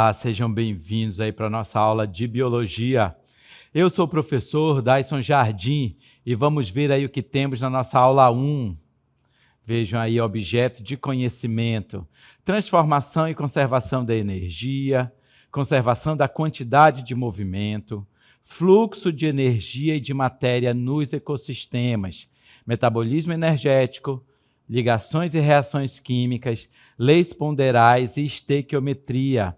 Olá, sejam bem-vindos aí para a nossa aula de Biologia. Eu sou o professor Daison Jardim e vamos ver aí o que temos na nossa aula 1. Vejam aí objeto de conhecimento, transformação e conservação da energia, conservação da quantidade de movimento, fluxo de energia e de matéria nos ecossistemas, metabolismo energético, ligações e reações químicas, leis ponderais e estequiometria.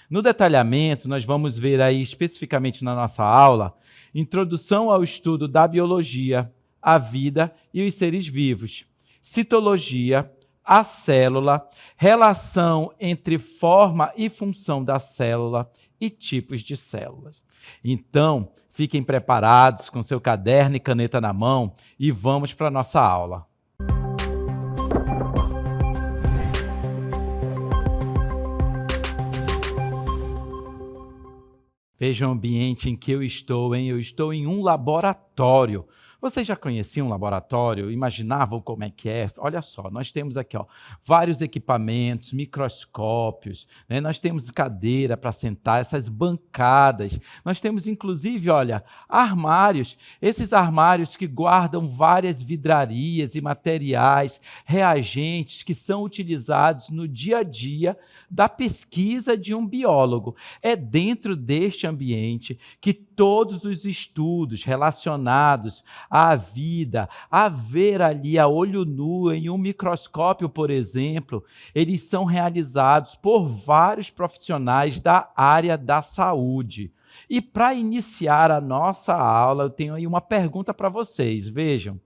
No detalhamento, nós vamos ver aí especificamente na nossa aula, introdução ao estudo da biologia, a vida e os seres vivos, citologia, a célula, relação entre forma e função da célula e tipos de células. Então, fiquem preparados com seu caderno e caneta na mão e vamos para a nossa aula. Veja o ambiente em que eu estou, hein? Eu estou em um laboratório. Vocês já conheciam um laboratório? Imaginavam como é que é? Olha só, nós temos aqui vários equipamentos, microscópios, né? Nós temos cadeira para sentar, essas bancadas. Nós temos, inclusive, olha, armários. Esses armários que guardam várias vidrarias e materiais, reagentes que são utilizados no dia a dia da pesquisa de um biólogo. É dentro deste ambiente que todos os estudos relacionados à vida, a ver ali a olho nu em um microscópio, por exemplo, eles são realizados por vários profissionais da área da saúde. E para iniciar a nossa aula, eu tenho aí uma pergunta para vocês. Vejam,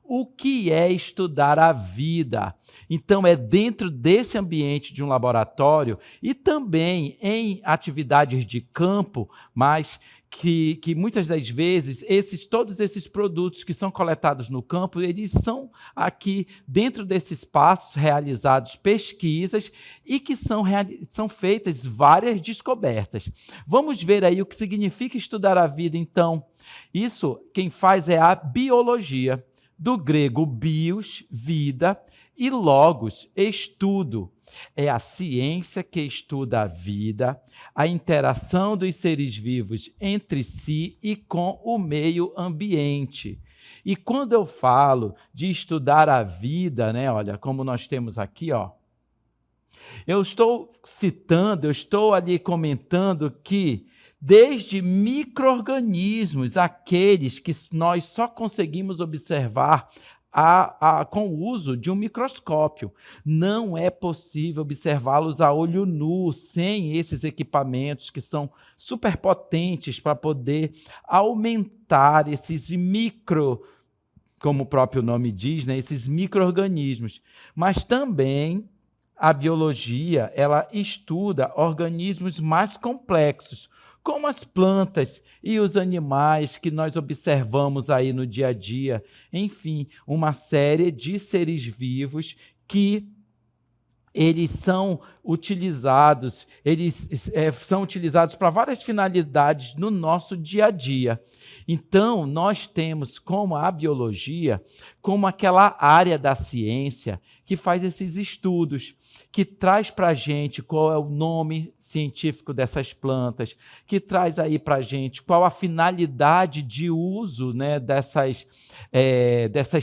o que é estudar a vida? Então, é dentro desse ambiente de um laboratório e também em atividades de campo, mas que muitas das vezes todos esses produtos que são coletados no campo, eles são aqui dentro desses espaços realizados pesquisas e que são feitas várias descobertas. Vamos ver aí o que significa estudar a vida, então. Isso quem faz é a biologia, do grego bios, vida, e logos, estudo. É a ciência que estuda a vida, a interação dos seres vivos entre si e com o meio ambiente. E quando eu falo de estudar a vida, né, olha, como nós temos aqui, eu estou citando, eu estou ali comentando que desde micro-organismos, aqueles que nós só conseguimos observar com o uso de um microscópio. Não é possível observá-los a olho nu, sem esses equipamentos que são superpotentes para poder aumentar esses como o próprio nome diz, né, esses micro-organismos. Mas também a biologia, ela estuda organismos mais complexos, como as plantas e os animais que nós observamos aí no dia a dia. Enfim, uma série de seres vivos que eles são utilizados para várias finalidades no nosso dia a dia. Então, nós temos como a biologia, como aquela área da ciência que faz esses estudos, que traz para a gente qual é o nome científico dessas plantas, que traz aí para a gente qual a finalidade de uso, né, dessas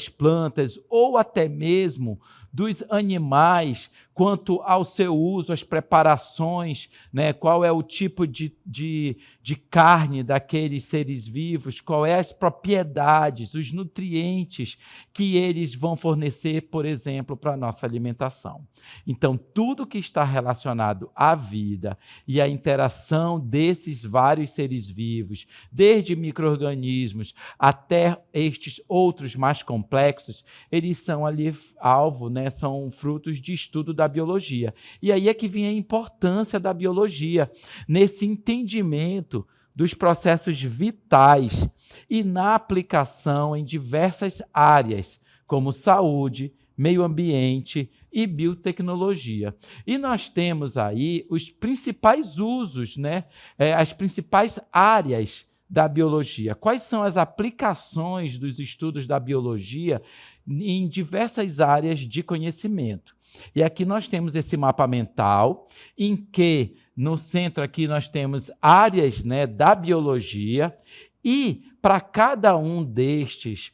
plantas, ou até mesmo dos animais, quanto ao seu uso, as preparações, né? Qual é o tipo de carne daqueles seres vivos, qual é as propriedades, os nutrientes que eles vão fornecer, por exemplo, para a nossa alimentação. Então, tudo que está relacionado à vida e à interação desses vários seres vivos, desde micro-organismos até estes outros mais complexos, eles são ali alvo, né? São frutos de estudo da biologia. E aí é que vem a importância da biologia, nesse entendimento dos processos vitais e na aplicação em diversas áreas, como saúde, meio ambiente e biotecnologia. E nós temos aí os principais usos, né? As principais áreas da biologia. Quais são as aplicações dos estudos da biologia em diversas áreas de conhecimento? E aqui nós temos esse mapa mental em que no centro aqui nós temos áreas, né, da biologia, e para cada um destas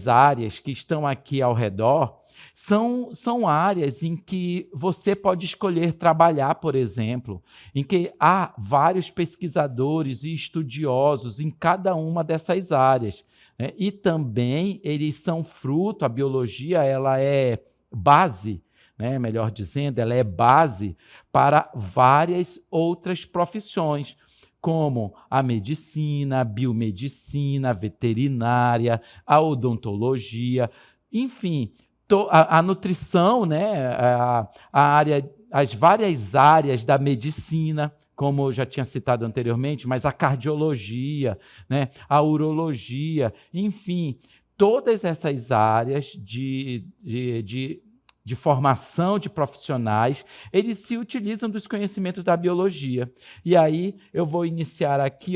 áreas que estão aqui ao redor, são áreas em que você pode escolher trabalhar, por exemplo, em que há vários pesquisadores e estudiosos em cada uma dessas áreas, né? E também eles são fruto, a biologia ela é base, né? Melhor dizendo, ela é base para várias outras profissões, como a medicina, a biomedicina, a veterinária, a odontologia, enfim, a nutrição, né? As várias áreas da medicina, como eu já tinha citado anteriormente, mas a cardiologia, né? A urologia, enfim, todas essas áreas de formação de profissionais, eles se utilizam dos conhecimentos da biologia. E aí eu vou iniciar aqui,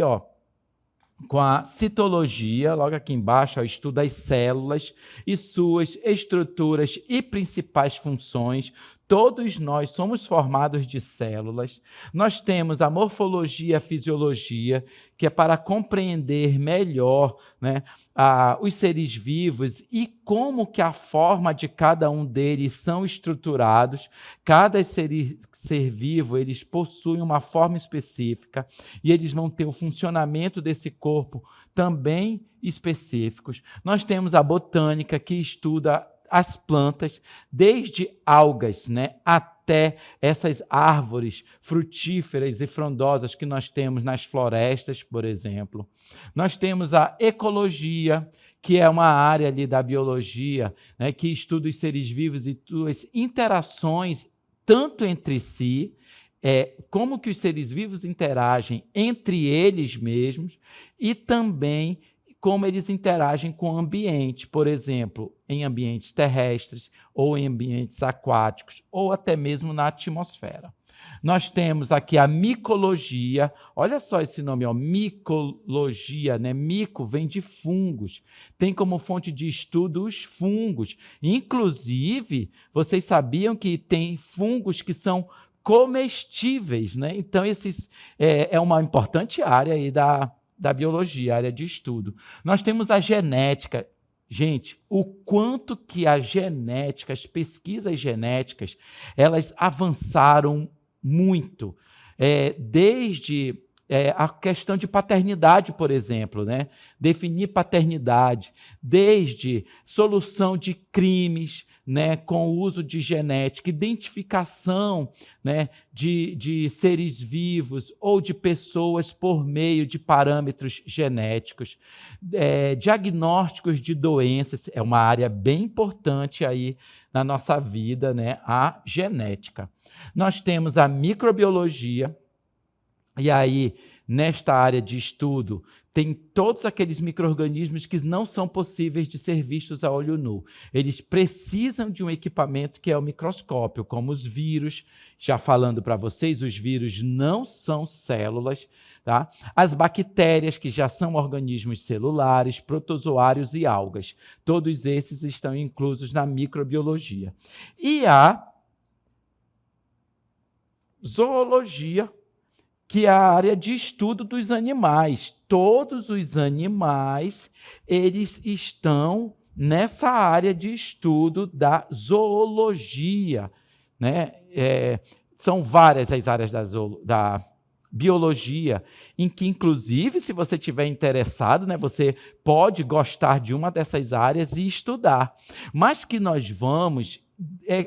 com a citologia, logo aqui embaixo, estuda as células e suas estruturas e principais funções. Todos nós somos formados de células. Nós temos a morfologia e a fisiologia, que é para compreender melhor, né, os seres vivos e como que a forma de cada um deles são estruturados. Cada ser vivo, eles possuem uma forma específica e eles vão ter o funcionamento desse corpo também específicos. Nós temos a botânica, que estuda as plantas, desde algas, né, até essas árvores frutíferas e frondosas que nós temos nas florestas, por exemplo. Nós temos a ecologia, que é uma área ali da biologia, né, que estuda os seres vivos e suas interações tanto entre si, como que os seres vivos interagem entre eles mesmos e também como eles interagem com o ambiente, por exemplo, em ambientes terrestres ou em ambientes aquáticos ou até mesmo na atmosfera. Nós temos aqui a micologia, olha só esse nome, micologia, né? Mico vem de fungos, tem como fonte de estudo os fungos. Inclusive, vocês sabiam que tem fungos que são comestíveis, né? Então, esses é uma importante área aí da biologia, área de estudo. Nós temos a genética. Gente, o quanto que a genética, as pesquisas genéticas, elas avançaram muito. Desde a questão de paternidade, por exemplo, né? Definir paternidade, desde solução de crimes, né, com o uso de genética, identificação, né, de seres vivos ou de pessoas por meio de parâmetros genéticos, diagnósticos de doenças, é uma área bem importante aí na nossa vida, né, a genética. Nós temos a microbiologia, e aí, nesta área de estudo, tem todos aqueles micro-organismos que não são possíveis de ser vistos a olho nu. Eles precisam de um equipamento que é o microscópio, como os vírus. Já falando para vocês, os vírus não são células, tá? As bactérias, que já são organismos celulares, protozoários e algas. Todos esses estão inclusos na microbiologia. E a zoologia, que é a área de estudo dos animais. Todos os animais, eles estão nessa área de estudo da zoologia, né? São várias as áreas da biologia, em que, inclusive, se você estiver interessado, né, você pode gostar de uma dessas áreas e estudar. Mas que nós vamos,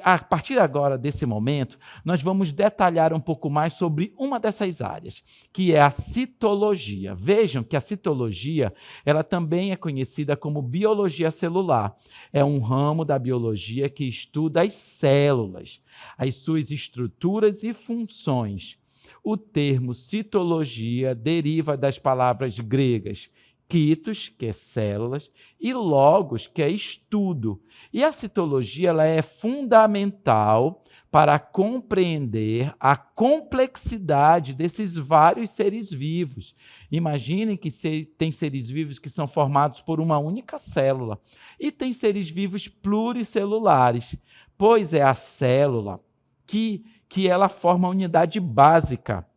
a partir agora, desse momento, nós vamos detalhar um pouco mais sobre uma dessas áreas, que é a citologia. Vejam que a citologia, ela também é conhecida como biologia celular. É um ramo da biologia que estuda as células, as suas estruturas e funções. O termo citologia deriva das palavras gregas cytos, que é células, e logos, que é estudo. E a citologia ela é fundamental para compreender a complexidade desses vários seres vivos. Imaginem que tem seres vivos que são formados por uma única célula e tem seres vivos pluricelulares, pois é a célula que que ela forma a unidade básica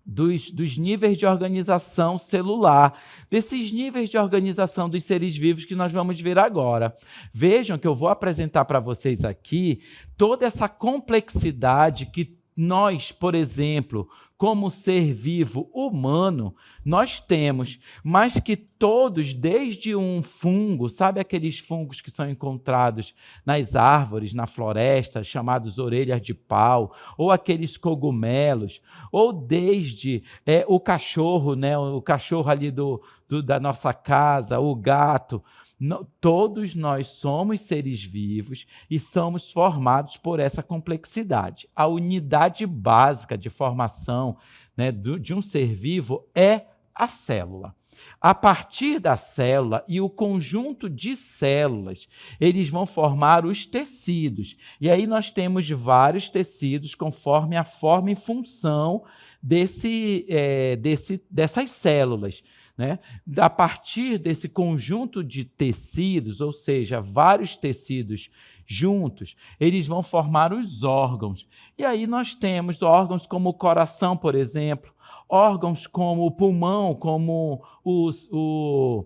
dos níveis de organização celular, desses níveis de organização dos seres vivos que nós vamos ver agora. Vejam que eu vou apresentar para vocês aqui toda essa complexidade que nós, por exemplo, como ser vivo humano, nós temos, mas que todos, desde um fungo, sabe aqueles fungos que são encontrados nas árvores, na floresta, chamados orelhas de pau, ou aqueles cogumelos, ou desde o cachorro, né, o cachorro ali da nossa casa, o gato. Todos nós somos seres vivos e somos formados por essa complexidade. A unidade básica de formação, né, de um ser vivo é a célula. A partir da célula e o conjunto de células, eles vão formar os tecidos. E aí nós temos vários tecidos conforme a forma e função dessas células. Né? A partir desse conjunto de tecidos, ou seja, vários tecidos juntos, eles vão formar os órgãos. E aí nós temos órgãos como o coração, por exemplo, órgãos como o pulmão, como o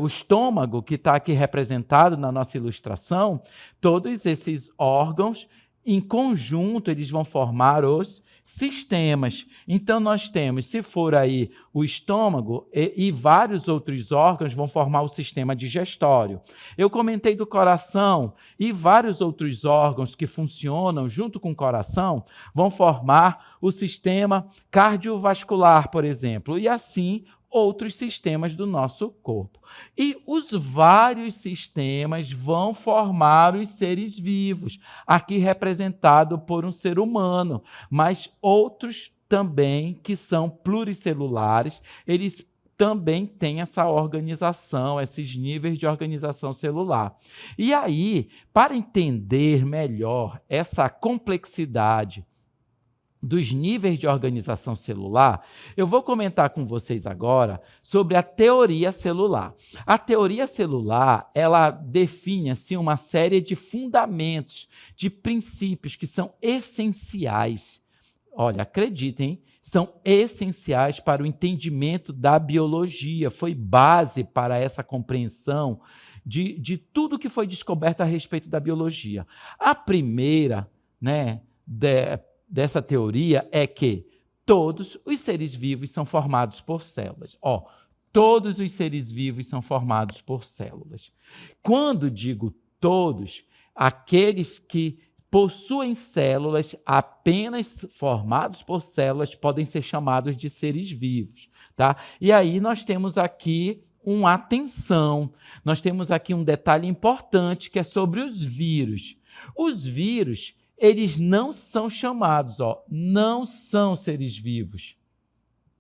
estômago, que está aqui representado na nossa ilustração. Todos esses órgãos, em conjunto, eles vão formar os sistemas. Então, nós temos, se for aí o estômago e vários outros órgãos vão formar o sistema digestório. Eu comentei do coração e vários outros órgãos que funcionam junto com o coração vão formar o sistema cardiovascular, por exemplo, e assim outros sistemas do nosso corpo. E os vários sistemas vão formar os seres vivos, aqui representado por um ser humano, mas outros também que são pluricelulares, eles também têm essa organização, esses níveis de organização celular. E aí, para entender melhor essa complexidade dos níveis de organização celular, eu vou comentar com vocês agora sobre a teoria celular. A teoria celular, ela define assim uma série de fundamentos, de princípios que são essenciais. Olha, acreditem, são essenciais para o entendimento da biologia, foi base para essa compreensão de tudo que foi descoberto a respeito da biologia. A primeira, né, dessa teoria é que todos os seres vivos são formados por células. Todos os seres vivos são formados por células. Quando digo todos, aqueles que possuem células apenas formados por células podem ser chamados de seres vivos, tá? E aí nós temos aqui uma atenção, nós temos aqui um detalhe importante que é sobre os vírus. Os vírus, eles não são chamados, não são seres vivos,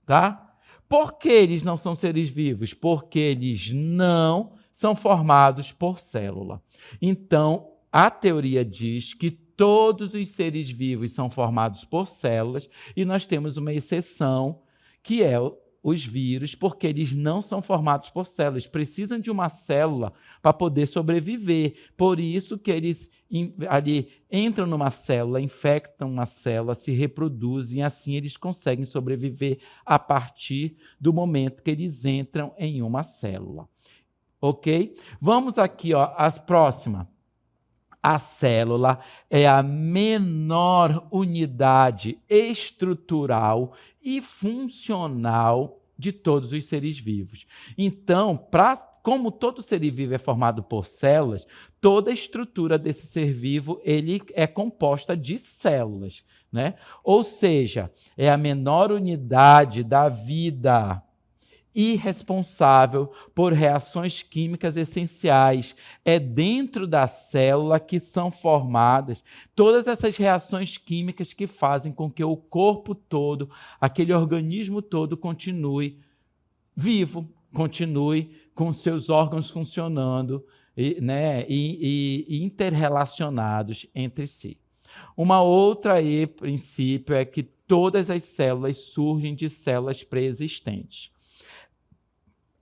tá? Por que eles não são seres vivos? Porque eles não são formados por célula. Então, a teoria diz que todos os seres vivos são formados por células e nós temos uma exceção, que é os vírus, porque eles não são formados por células, precisam de uma célula para poder sobreviver. Por isso que eles ali entram numa célula, infectam uma célula, se reproduzem, e assim eles conseguem sobreviver a partir do momento que eles entram em uma célula. Ok? Vamos aqui, as próximas. A célula é a menor unidade estrutural e funcional de todos os seres vivos. Então, como todo ser vivo é formado por células, toda a estrutura desse ser vivo ele é composta de células, né? Ou seja, é a menor unidade da vida e responsável por reações químicas essenciais. É dentro da célula que são formadas todas essas reações químicas que fazem com que o corpo todo, aquele organismo todo, continue vivo, continue com seus órgãos funcionando, né, e interrelacionados entre si. Uma outra princípio é que todas as células surgem de células pré-existentes.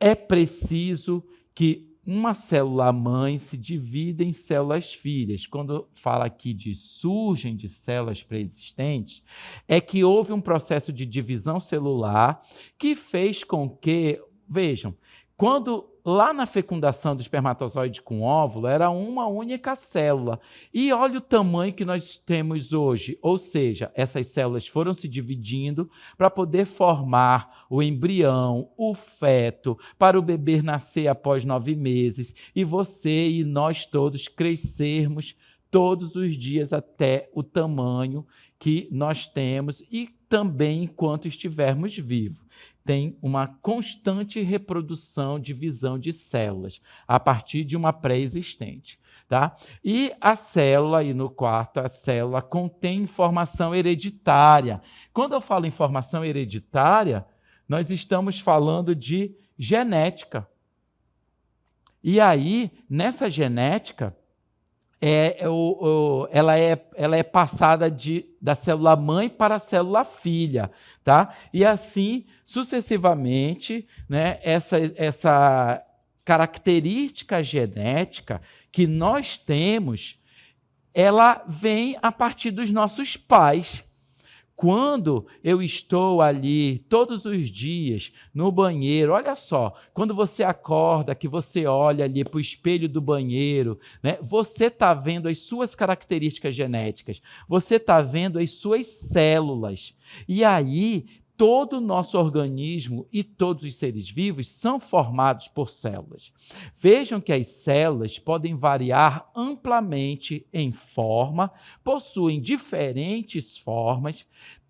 É preciso que uma célula-mãe se divide em células filhas. Quando fala aqui de surgem de células pré-existentes, é que houve um processo de divisão celular que fez com que, vejam, quando lá na fecundação do espermatozoide com óvulo, era uma única célula. E olha o tamanho que nós temos hoje. Ou seja, essas células foram se dividindo para poder formar o embrião, o feto, para o bebê nascer após 9 meses, e você e nós todos crescermos todos os dias até o tamanho que nós temos e também enquanto estivermos vivos. Tem uma constante reprodução, divisão de células, a partir de uma pré-existente. Tá? E a célula, aí no quarto, a célula contém informação hereditária. Quando eu falo informação hereditária, nós estamos falando de genética. E aí, nessa genética, ela é passada da célula mãe para a célula filha, tá? E assim, sucessivamente, né, essa característica genética que nós temos, ela vem a partir dos nossos pais. Quando eu estou ali todos os dias no banheiro, olha só, quando você acorda, que você olha ali para o espelho do banheiro, né, você está vendo as suas características genéticas, você está vendo as suas células. E aí, todo o nosso organismo e todos os seres vivos são formados por células. Vejam que as células podem variar amplamente em forma, possuem diferentes formas,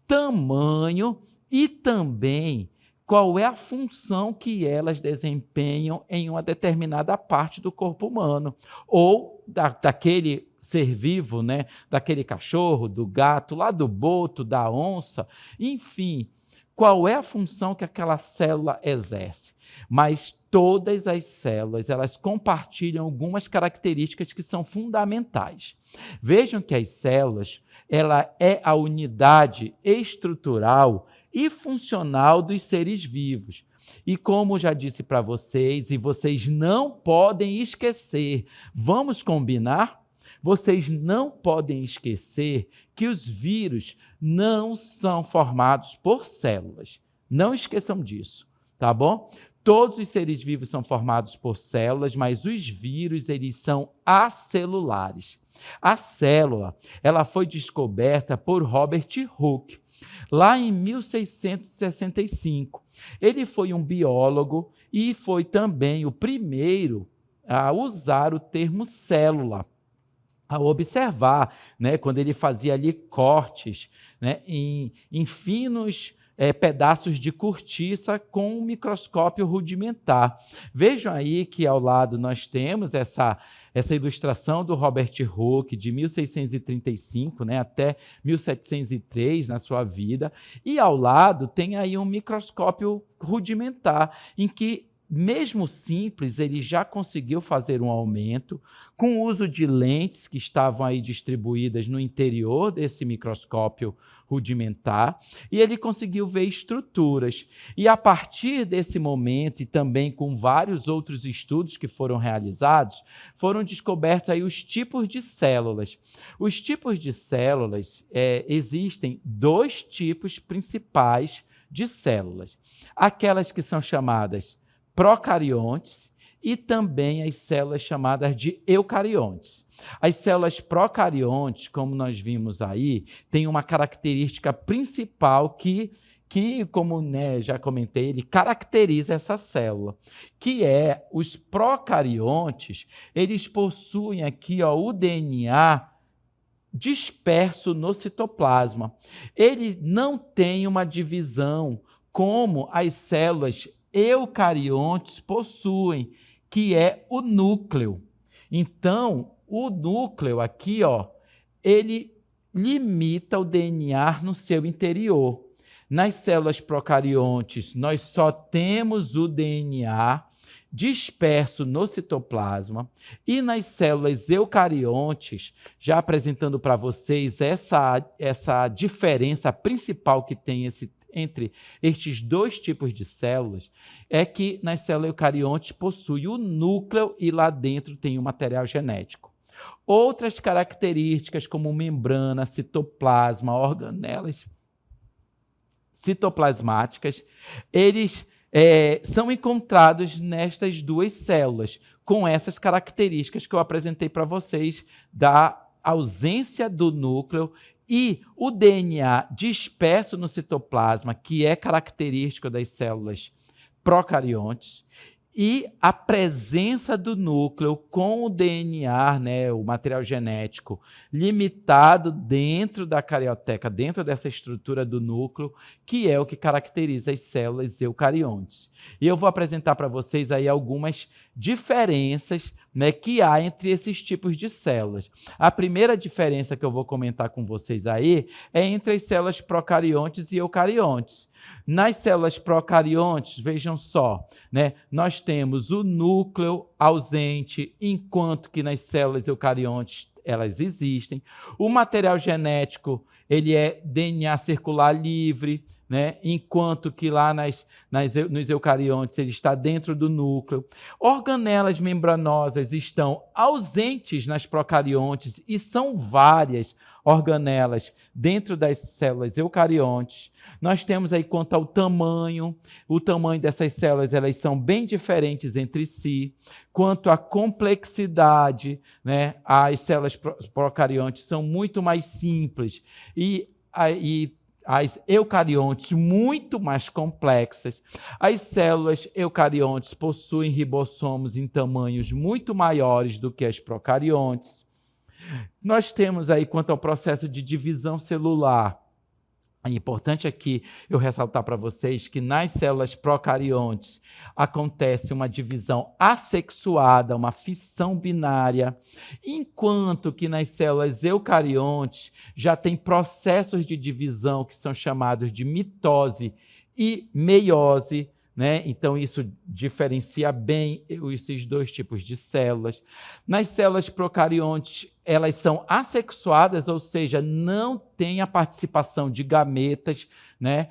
tamanho e também qual é a função que elas desempenham em uma determinada parte do corpo humano, ou daquele ser vivo, né? Daquele cachorro, do gato, lá do boto, da onça, enfim, qual é a função que aquela célula exerce. Mas todas as células, elas compartilham algumas características que são fundamentais. Vejam que as células, ela é a unidade estrutural e funcional dos seres vivos. E como já disse para vocês, e vocês não podem esquecer, vamos combinar? Vocês não podem esquecer que os vírus não são formados por células. Não esqueçam disso, tá bom? Todos os seres vivos são formados por células, mas os vírus, eles são acelulares. A célula, ela foi descoberta por Robert Hooke, lá em 1665. Ele foi um biólogo e foi também o primeiro a usar o termo célula, a observar, né, quando ele fazia ali cortes, né, em finos pedaços de cortiça com um microscópio rudimentar. Vejam aí que ao lado nós temos essa ilustração do Robert Hooke, de 1635, né, até 1703 na sua vida, e ao lado tem aí um microscópio rudimentar, em que, mesmo simples, ele já conseguiu fazer um aumento com o uso de lentes que estavam aí distribuídas no interior desse microscópio rudimentar, e ele conseguiu ver estruturas. E a partir desse momento, e também com vários outros estudos que foram realizados, foram descobertos aí os tipos de células. Os tipos de células, existem 2 tipos principais de células. Aquelas que são chamadas procariontes e também as células chamadas de eucariontes. As células procariontes, como nós vimos aí, têm uma característica principal que como, né, já comentei, ele caracteriza essa célula, que é os procariontes, eles possuem aqui, ó, o DNA disperso no citoplasma. Ele não tem uma divisão como as células eucariontes possuem, que é o núcleo. Então, o núcleo aqui, ó, ele limita o DNA no seu interior. Nas células procariontes, nós só temos o DNA disperso no citoplasma, e nas células eucariontes, já apresentando para vocês essa diferença principal que tem entre estes dois tipos de células é que nas células eucariontes possui o núcleo e lá dentro tem o material genético. Outras características como membrana, citoplasma, organelas citoplasmáticas, eles são encontrados nestas duas células, com essas características que eu apresentei para vocês da ausência do núcleo e o DNA disperso no citoplasma, que é característico das células procariontes, e a presença do núcleo com o DNA, né, o material genético, limitado dentro da carioteca, dentro dessa estrutura do núcleo, que é o que caracteriza as células eucariontes. E eu vou apresentar para vocês aí algumas diferenças, né, que há entre esses tipos de células. A primeira diferença que eu vou comentar com vocês aí é entre as células procariontes e eucariontes. Nas células procariontes, vejam só, né, nós temos o núcleo ausente, enquanto que nas células eucariontes elas existem. O material genético ele é DNA circular livre, né, enquanto que lá nos eucariontes ele está dentro do núcleo. Organelas membranosas estão ausentes nas procariontes e são várias organelas dentro das células eucariontes. Nós temos aí quanto ao tamanho, o tamanho dessas células, elas são bem diferentes entre si. Quanto à complexidade, né, as células procariontes são muito mais simples e as eucariontes muito mais complexas. As células eucariontes possuem ribossomos em tamanhos muito maiores do que as procariontes. Nós temos aí, quanto ao processo de divisão celular, é importante aqui eu ressaltar para vocês que nas células procariontes acontece uma divisão assexuada, uma fissão binária, enquanto que nas células eucariontes já tem processos de divisão que são chamados de mitose e meiose, né? Então, isso diferencia bem esses dois tipos de células. Nas células procariontes, elas são assexuadas, ou seja, não tem a participação de gametas, né?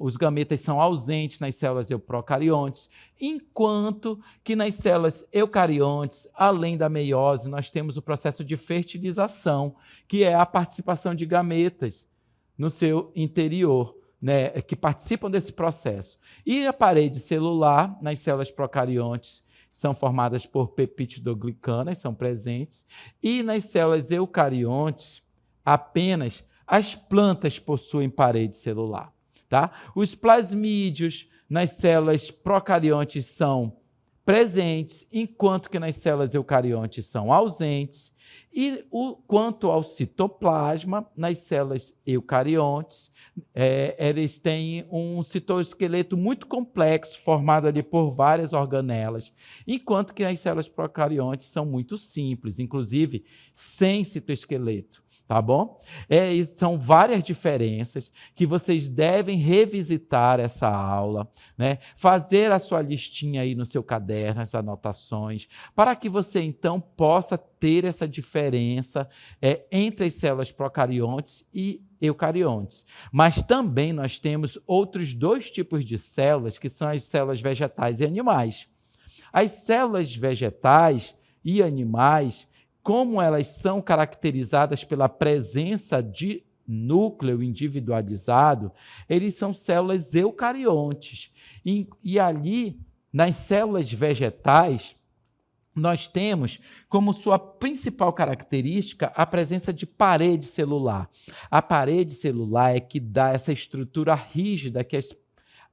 Os gametas são ausentes nas células procariontes, enquanto que nas células eucariontes, além da meiose, nós temos o processo de fertilização, que é a participação de gametas no seu interior, né, que participam desse processo. E a parede celular, nas células procariontes, são formadas por peptidoglicanas, são presentes, e nas células eucariontes, apenas as plantas possuem parede celular. Tá? Os plasmídeos nas células procariontes são presentes, enquanto que nas células eucariontes são ausentes. E quanto ao citoplasma, nas células eucariontes, eles têm um citoesqueleto muito complexo, formado ali por várias organelas, enquanto que as células procariontes são muito simples, inclusive sem citoesqueleto. Tá bom? São várias diferenças que vocês devem revisitar essa aula, né? Fazer a sua listinha aí no seu caderno, as anotações, para que você então possa ter essa diferença entre as células procariontes e eucariontes. Mas também nós temos outros dois tipos de células, que são as células vegetais e animais. As células vegetais e animais, como elas são caracterizadas pela presença de núcleo individualizado, eles são células eucariontes. E ali, nas células vegetais, nós temos como sua principal característica a presença de parede celular. A parede celular é que dá essa estrutura rígida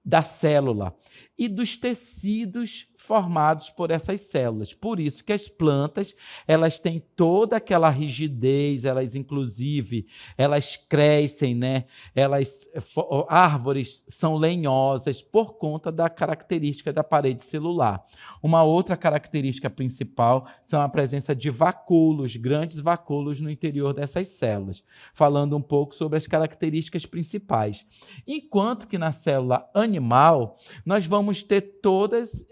da célula e dos tecidos formados por essas células. Por isso que as plantas, elas têm toda aquela rigidez, inclusive, elas crescem, né? Árvores são lenhosas por conta da característica da parede celular. Uma outra característica principal são a presença de vacúolos, grandes vacúolos no interior dessas células, falando um pouco sobre as características principais. Enquanto que na célula animal, nós vamos ter todas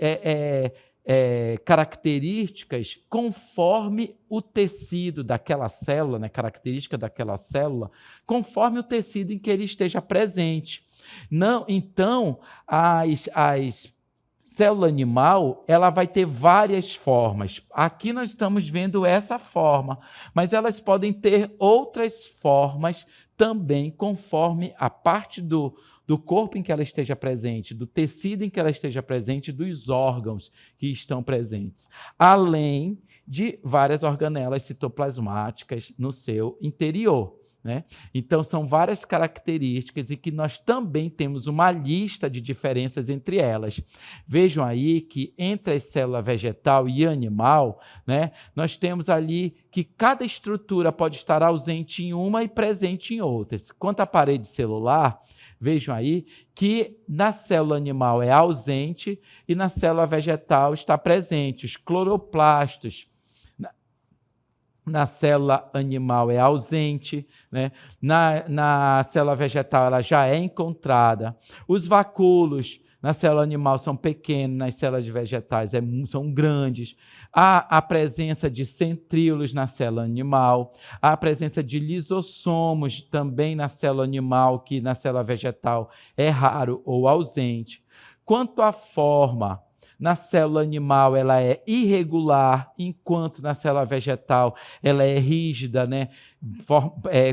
características conforme o tecido daquela célula, né, característica daquela célula, conforme o tecido em que ele esteja presente. Não, então, as célula animal, ela vai ter várias formas. Aqui nós estamos vendo essa forma, mas elas podem ter outras formas também, conforme a parte do corpo em que ela esteja presente, do tecido em que ela esteja presente, dos órgãos que estão presentes, além de várias organelas citoplasmáticas no seu interior. Né? Então, são várias características e que nós também temos uma lista de diferenças entre elas. Vejam aí que entre a célula vegetal e animal, né, nós temos ali que cada estrutura pode estar ausente em uma e presente em outras. Quanto à parede celular, vejam aí que na célula animal é ausente e na célula vegetal está presente os cloroplastos. Na célula animal é ausente, né? Na célula vegetal ela já é encontrada. Os vacúolos na célula animal são pequenos, nas células vegetais são grandes. Há a presença de centríolos na célula animal, há a presença de lisossomos também na célula animal, que na célula vegetal é raro ou ausente. Quanto à forma, na célula animal ela é irregular, enquanto na célula vegetal ela é rígida, né?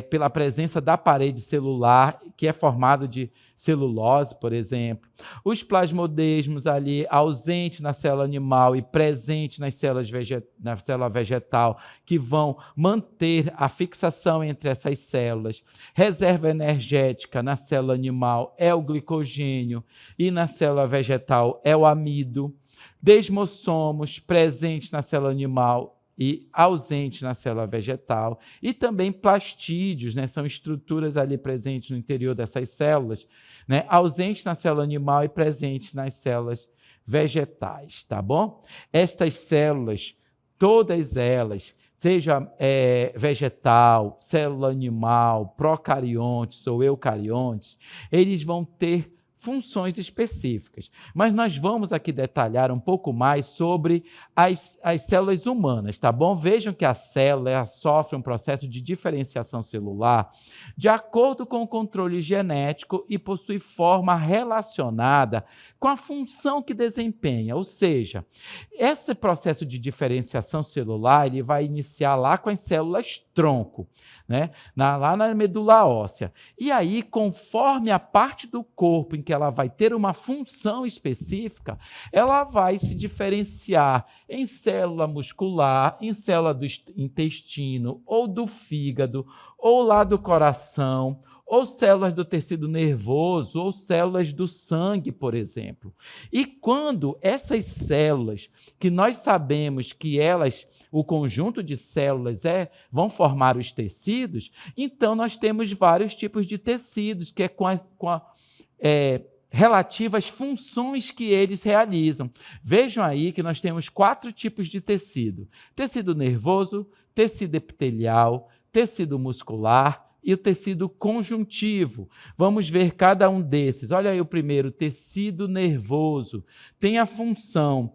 Pela presença da parede celular, que é formada de celulose, por exemplo. Os plasmodesmos ali ausentes na célula animal e presentes na célula vegetal, que vão manter a fixação entre essas células. Reserva energética na célula animal é o glicogênio e na célula vegetal é o amido. Desmossomos presentes na célula animal e ausentes na célula vegetal, e também plastídeos, né, são estruturas ali presentes no interior dessas células, né, ausentes na célula animal e presentes nas células vegetais, tá bom? Estas células, todas elas, seja vegetal, célula animal, procariontes ou eucariontes, eles vão ter funções específicas. Mas nós vamos aqui detalhar um pouco mais sobre as células humanas, tá bom? Vejam que a célula sofre um processo de diferenciação celular de acordo com o controle genético e possui forma relacionada com a função que desempenha, ou seja, esse processo de diferenciação celular ele vai iniciar lá com as células tronco, né? Lá na medula óssea. E aí, conforme a parte do corpo em que ela vai ter uma função específica, ela vai se diferenciar em célula muscular, em célula do intestino, ou do fígado, ou lá do coração, ou células do tecido nervoso, ou células do sangue, por exemplo. E quando essas células, que nós sabemos que elas, o conjunto de células vão formar os tecidos, então nós temos vários tipos de tecidos, que é relativas às funções que eles realizam. Vejam aí que nós temos 4 tipos de tecido: tecido nervoso, tecido epitelial, tecido muscular e o tecido conjuntivo. Vamos ver cada um desses. Olha aí o primeiro, tecido nervoso. Tem a função,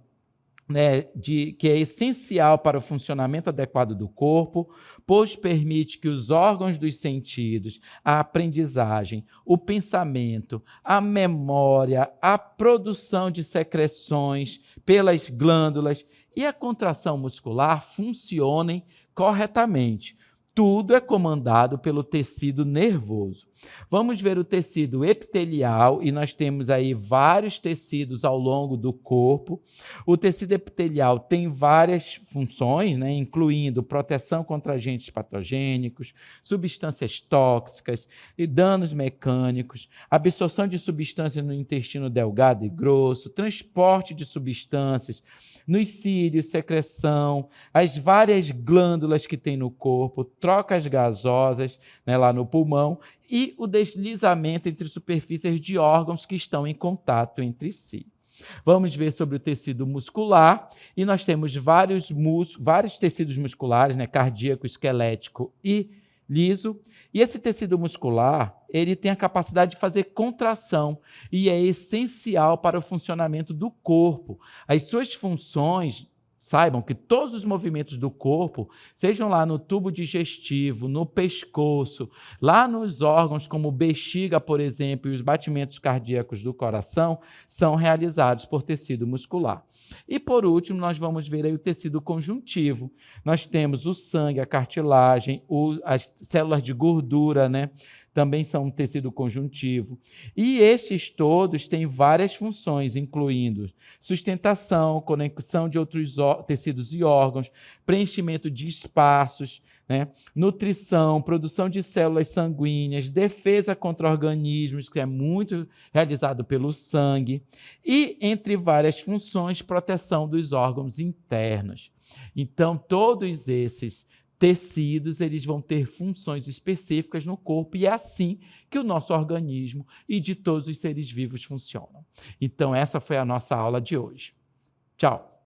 né, que é essencial para o funcionamento adequado do corpo, pois permite que os órgãos dos sentidos, a aprendizagem, o pensamento, a memória, a produção de secreções pelas glândulas e a contração muscular funcionem corretamente. Tudo é comandado pelo tecido nervoso. Vamos ver o tecido epitelial, e nós temos aí vários tecidos ao longo do corpo. O tecido epitelial tem várias funções, né, incluindo proteção contra agentes patogênicos, substâncias tóxicas e danos mecânicos, absorção de substâncias no intestino delgado e grosso, transporte de substâncias nos cílios, secreção, as várias glândulas que tem no corpo, trocas gasosas, né, lá no pulmão, e o deslizamento entre superfícies de órgãos que estão em contato entre si. Vamos ver sobre o tecido muscular, e nós temos vários tecidos musculares, né, cardíaco, esquelético e liso. E esse tecido muscular, ele tem a capacidade de fazer contração e é essencial para o funcionamento do corpo. As suas funções, saibam que todos os movimentos do corpo, sejam lá no tubo digestivo, no pescoço, lá nos órgãos como bexiga, por exemplo, e os batimentos cardíacos do coração, são realizados por tecido muscular. E, por último, nós vamos ver aí o tecido conjuntivo. Nós temos o sangue, a cartilagem, as células de gordura, né? Também são um tecido conjuntivo. E estes todos têm várias funções, incluindo sustentação, conexão de outros tecidos e órgãos, preenchimento de espaços, né? Nutrição, produção de células sanguíneas, defesa contra organismos, que é muito realizado pelo sangue, e, entre várias funções, proteção dos órgãos internos. Então, todos esses tecidos, eles vão ter funções específicas no corpo e é assim que o nosso organismo e de todos os seres vivos funcionam. Então, essa foi a nossa aula de hoje. Tchau!